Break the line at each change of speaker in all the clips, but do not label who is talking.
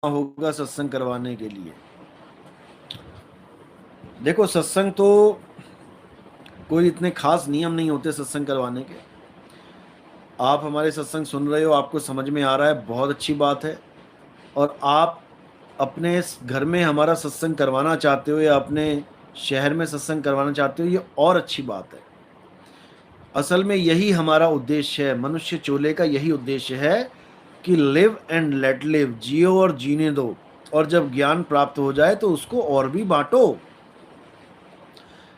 होगा सत्संग करवाने के लिए। देखो, सत्संग तो कोई इतने खास नियम नहीं होते सत्संग करवाने के। आप हमारे सत्संग सुन रहे हो, आपको समझ में आ रहा है, बहुत अच्छी बात है। और आप अपने घर में हमारा सत्संग करवाना चाहते हो या अपने शहर में सत्संग करवाना चाहते हो, ये और अच्छी बात है। असल में यही हमारा उद्देश्य है, मनुष्य चोले का यही उद्देश्य है कि लिव एंड लेट लिव, जियो और जीने दो। और जब ज्ञान प्राप्त हो जाए तो उसको और भी बांटो।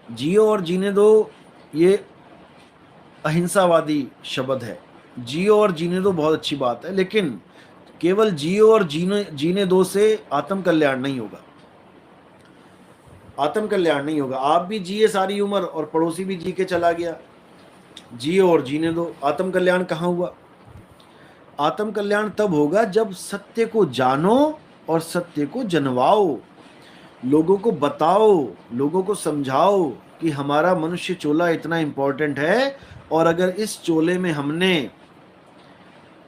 जियो और जीने दो, ये अहिंसावादी शब्द है। जियो और जीने दो बहुत अच्छी बात है, लेकिन केवल जियो और जीने जीने दो से आत्म कल्याण नहीं होगा। आत्म कल्याण नहीं होगा। आप भी जिए सारी उम्र और पड़ोसी भी जी के चला गया, जियो और जीने दो, आत्म कल्याण कहाँ हुआ? आत्म कल्याण तब होगा जब सत्य को जानो और सत्य को जनवाओ, लोगों को बताओ, लोगों को समझाओ कि हमारा मनुष्य चोला इतना इंपॉर्टेंट है। और अगर इस चोले में हमने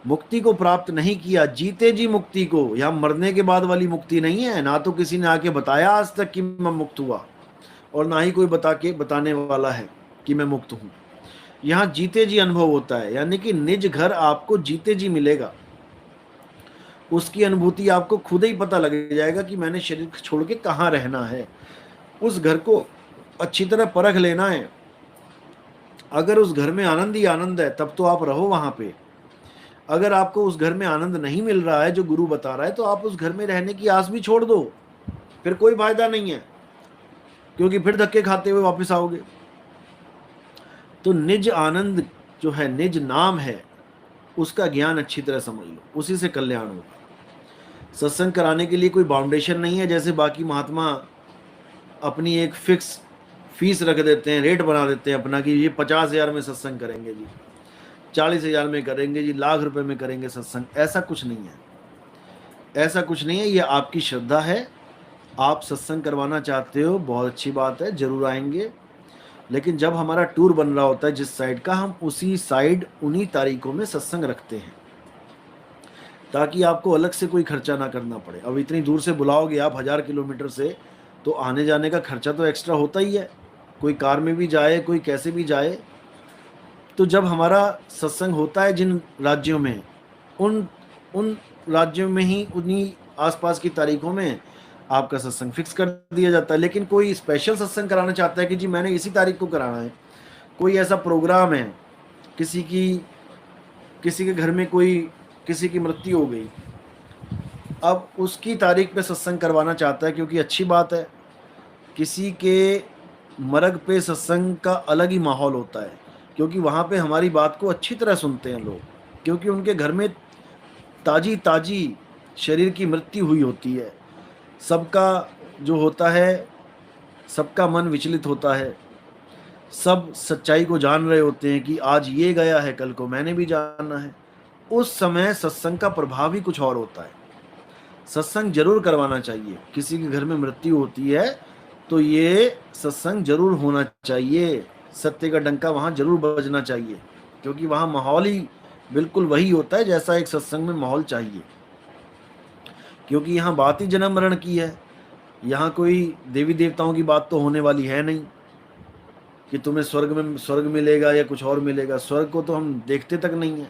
मुक्ति को प्राप्त नहीं किया, जीते जी मुक्ति को, यहां मरने के बाद वाली मुक्ति नहीं है। ना तो किसी ने आके बताया आज तक कि मैं मुक्त हुआ, और ना ही कोई बताने वाला है कि मैं मुक्त हूं। यहां जीते जी अनुभव होता है, यानी कि निज घर आपको जीते जी मिलेगा। उसकी अनुभूति आपको खुद ही पता लग जाएगा कि मैंने शरीर छोड़ के कहाँ रहना है। उस घर को अच्छी तरह परख लेना है। अगर उस घर में आनंद ही आनंद है तब तो आप रहो वहां पे। अगर आपको उस घर में आनंद नहीं मिल रहा है जो गुरु बता रहा है, तो आप उस घर में रहने की आस भी छोड़ दो, फिर कोई फायदा नहीं है, क्योंकि फिर धक्के खाते हुए वापस आओगे। तो निज आनंद जो है, निज नाम है, उसका ज्ञान अच्छी तरह समझ लो, उसी से कल्याण होगा। सत्संग कराने के लिए कोई बाउंडेशन नहीं है, जैसे बाकी महात्मा अपनी एक फिक्स फीस रख देते हैं, रेट बना देते हैं अपना कि ये 50,000 में सत्संग करेंगे जी, 40,000 में करेंगे जी, लाख रुपए में करेंगे सत्संग। ऐसा कुछ नहीं है, ऐसा कुछ नहीं है। ये आपकी श्रद्धा है, आप सत्संग करवाना चाहते हो, बहुत अच्छी बात है, जरूर आएंगे। लेकिन जब हमारा टूर बन रहा होता है जिस साइड का, हम उसी साइड उन्हीं तारीखों में सत्संग रखते हैं, ताकि आपको अलग से कोई खर्चा ना करना पड़े। अब इतनी दूर से बुलाओगे आप 1000 किलोमीटर से, तो आने जाने का खर्चा तो एक्स्ट्रा होता ही है। कोई कार में भी जाए, कोई कैसे भी जाए। तो जब हमारा सत्संग होता है जिन राज्यों में, उन उन राज्यों में ही उन्हीं आसपास की तारीखों में आपका सत्संग फिक्स कर दिया जाता है। लेकिन कोई स्पेशल सत्संग कराना चाहता है कि जी मैंने इसी तारीख को कराना है, कोई ऐसा प्रोग्राम है, किसी के घर में कोई किसी की मृत्यु हो गई, अब उसकी तारीख पे सत्संग करवाना चाहता है, क्योंकि अच्छी बात है, किसी के मरग पे सत्संग का अलग ही माहौल होता है, क्योंकि वहाँ पे हमारी बात को अच्छी तरह सुनते हैं लोग, क्योंकि उनके घर में ताजी ताजी शरीर की मृत्यु हुई होती है। सबका जो होता है, सबका मन विचलित होता है, सब सच्चाई को जान रहे होते हैं कि आज ये गया है, कल को मैंने भी जाना है। उस समय सत्संग का प्रभाव ही कुछ और होता है। सत्संग जरूर करवाना चाहिए। किसी के घर में मृत्यु होती है तो ये सत्संग जरूर होना चाहिए, सत्य का डंका वहां जरूर बजना चाहिए, क्योंकि वहां माहौल ही बिल्कुल वही होता है जैसा एक सत्संग में माहौल चाहिए। क्योंकि यहाँ बात ही जन्म मरण की है, यहाँ कोई देवी देवताओं की बात तो होने वाली है नहीं कि तुम्हें स्वर्ग मिलेगा या कुछ और मिलेगा। स्वर्ग को तो हम देखते तक नहीं है,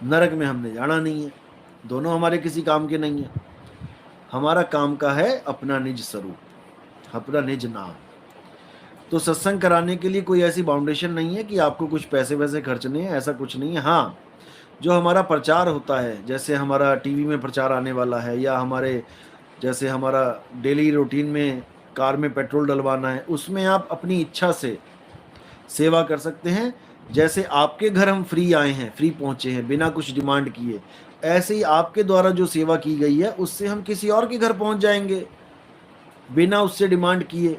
नरक में हमने जाना नहीं है, दोनों हमारे किसी काम के नहीं है। हमारा काम का है अपना निज स्वरूप, अपना निज नाम। तो सत्संग कराने के लिए कोई ऐसी बाउंडेशन नहीं है कि आपको कुछ पैसे वैसे खर्चने हैं, ऐसा कुछ नहीं है। हाँ, जो हमारा प्रचार होता है, जैसे हमारा टीवी में प्रचार आने वाला है, या जैसे हमारा डेली रूटीन में कार में पेट्रोल डलवाना है, उसमें आप अपनी इच्छा से सेवा कर सकते हैं। जैसे आपके घर हम फ्री आए हैं, फ्री पहुंचे हैं बिना कुछ डिमांड किए, ऐसे ही आपके द्वारा जो सेवा की गई है उससे हम किसी और के घर पहुंच जाएंगे बिना उससे डिमांड किए।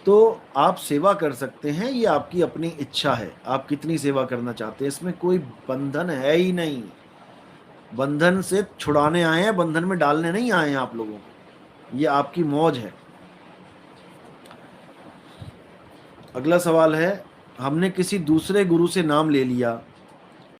तो आप सेवा कर सकते हैं, ये आपकी अपनी इच्छा है, आप कितनी सेवा करना चाहते हैं, इसमें कोई बंधन है ही नहीं। बंधन से छुड़ाने आए हैं, बंधन में डालने नहीं आए हैं आप लोगों को, ये आपकी मौज है। अगला सवाल है, हमने किसी दूसरे गुरु से नाम ले लिया